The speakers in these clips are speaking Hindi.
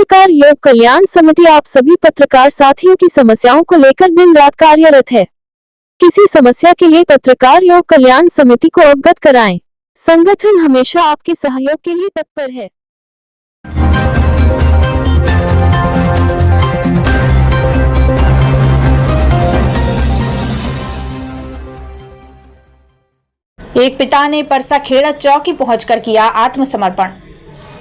पत्रकार योग कल्याण समिति आप सभी पत्रकार साथियों की समस्याओं को लेकर दिन रात कार्यरत है। किसी समस्या के लिए पत्रकार योग कल्याण समिति को अवगत कराएं। संगठन हमेशा आपके सहयोग के लिए तत्पर है। एक पिता ने परसा खेड़ा चौकी पहुंचकर किया आत्मसमर्पण।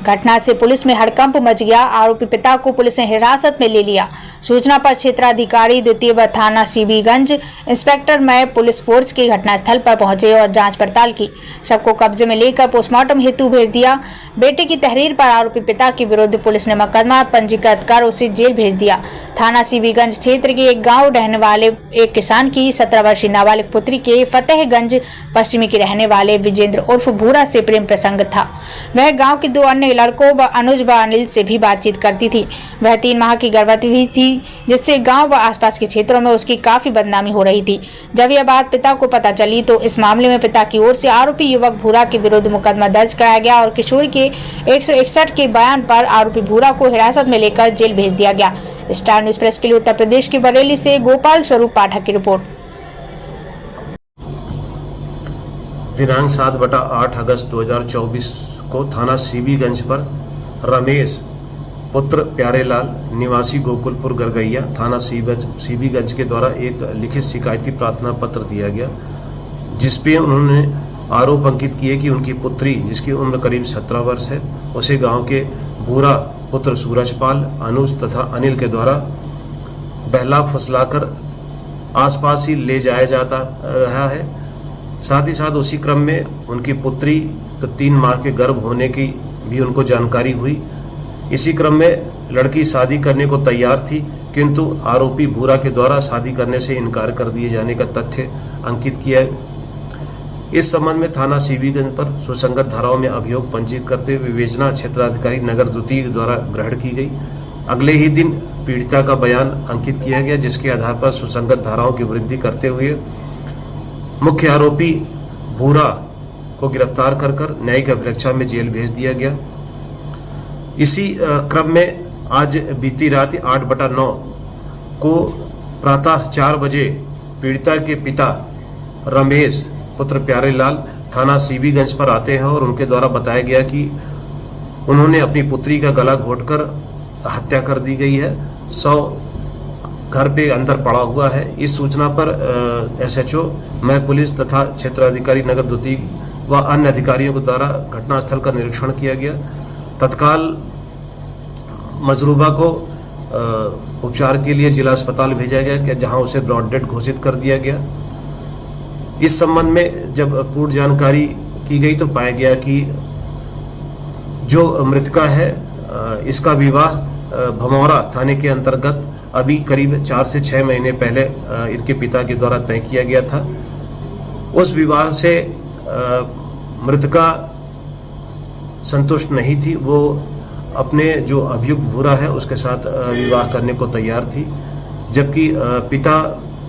घटना से पुलिस में हड़कंप मच गया। आरोपी पिता को पुलिस ने हिरासत में ले लिया। सूचना पर क्षेत्राधिकारी द्वितीय थाना सीबीगंज इंस्पेक्टर मय पुलिस फोर्स की घटनास्थल पर पहुंचे और जांच पड़ताल की। शव को कब्जे में लेकर पोस्टमार्टम हेतु भेज दिया। बेटे की तहरीर पर आरोपी पिता के विरुद्ध पुलिस ने मुकदमा पंजीकृत कर उसे जेल भेज दिया। थाना सीबीगंज क्षेत्र के एक गाँव रहने वाले एक किसान की 17 वर्षीय नाबालिग पुत्री के फतेहगंज पश्चिमी के रहने वाले विजेंद्र उर्फ भूरा से प्रेम प्रसंग था। वह गाँव के 2 अन्य लड़कों अनुज व अनिल से भी बातचीत करती थी। वह 3 माह की गर्भवती भी थी, जिससे गांव व आसपास के क्षेत्रों में उसकी काफी बदनामी हो रही थी। जब यह बात पिता को पता चली तो इस मामले में पिता की ओर से आरोपी युवक भूरा के विरुद्ध मुकदमा दर्ज कराया गया और किशोरी के 161 के बयान पर आरोपी भूरा को हिरासत में लेकर जेल भेज दिया गया। स्टार न्यूज प्रेस के लिए उत्तर प्रदेश के बरेली से गोपाल स्वरूप पाठक की रिपोर्ट। दिनांक 7/8 अगस्त 2024 को थाना सीबीगंज पर रमेश पुत्र प्यारेलाल निवासी गोकुलपुर गरगैया थाना सीबीगंज के द्वारा एक लिखित शिकायती प्रार्थना पत्र दिया गया, जिसपे उन्होंने आरोप अंकित किए कि उनकी पुत्री, जिसकी उम्र करीब 17 वर्ष है, उसे गांव के भूरा पुत्र सूरजपाल, अनुज तथा अनिल के द्वारा बहला फुसलाकर आसपास ही ले जाया जाता रहा है। साथ ही साथ उसी क्रम में उनकी पुत्री को 3 माह के गर्भ होने की भी उनको जानकारी हुई। इसी क्रम में लड़की शादी करने को तैयार थी, किंतु आरोपी भूरा के द्वारा शादी करने से इनकार कर दिए जाने का तथ्य अंकित किया। इस संबंध में थाना सीबीगंज पर सुसंगत धाराओं में अभियोग पंजीकृत करते हुए विवेचना क्षेत्राधिकारी नगर द्वितीय द्वारा ग्रहण की गई। अगले ही दिन पीड़िता का बयान अंकित किया गया, जिसके आधार पर सुसंगत धाराओं की वृद्धि करते हुए मुख्य आरोपी भूरा को गिरफ्तार कर न्यायिक अभिरक्षा में जेल भेज दिया गया। इसी क्रम में आज बीती रात 8/9 को प्रातः 4 बजे पीड़िता के पिता रमेश पुत्र प्यारेलाल थाना सीबीगंज पर आते हैं और उनके द्वारा बताया गया कि उन्होंने अपनी पुत्री का गला घोंटकर हत्या कर दी गई है। 100 घर पे अंदर पड़ा हुआ है। इस सूचना पर SHO मय पुलिस तथा क्षेत्राधिकारी नगर द्वितीय व अन्य अधिकारियों के द्वारा घटनास्थल का निरीक्षण किया गया। तत्काल मजरूबा को उपचार के लिए जिला अस्पताल भेजा गया, जहां उसे ब्रॉड डेड घोषित कर दिया गया। इस संबंध में जब पूर्ण जानकारी की गई तो पाया गया कि जो मृतका है इसका विवाह भमौरा थाने के अंतर्गत अभी करीब 4 से 6 महीने पहले इनके पिता के द्वारा तय किया गया था। उस विवाह से मृतका संतुष्ट नहीं थी। वो अपने जो अभियुक्त भूरा है उसके साथ विवाह करने को तैयार थी, जबकि पिता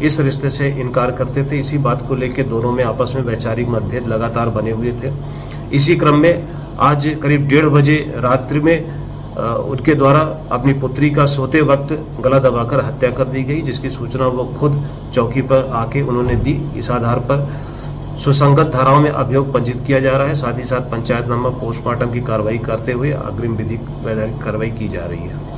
इस रिश्ते से इनकार करते थे। इसी बात को लेकर दोनों में आपस में वैचारिक मतभेद लगातार बने हुए थे। इसी क्रम में आज करीब 1:30 बजे रात्रि में उनके द्वारा अपनी पुत्री का सोते वक्त गला दबाकर हत्या कर दी गई, जिसकी सूचना वो खुद चौकी पर आके उन्होंने दी। इस आधार पर सुसंगत धाराओं में अभियोग पंजीकृत किया जा रहा है। साथ ही साथ पंचायतनामा पोस्टमार्टम की कार्रवाई करते हुए अग्रिम विधिक वैधानिक कार्रवाई की जा रही है।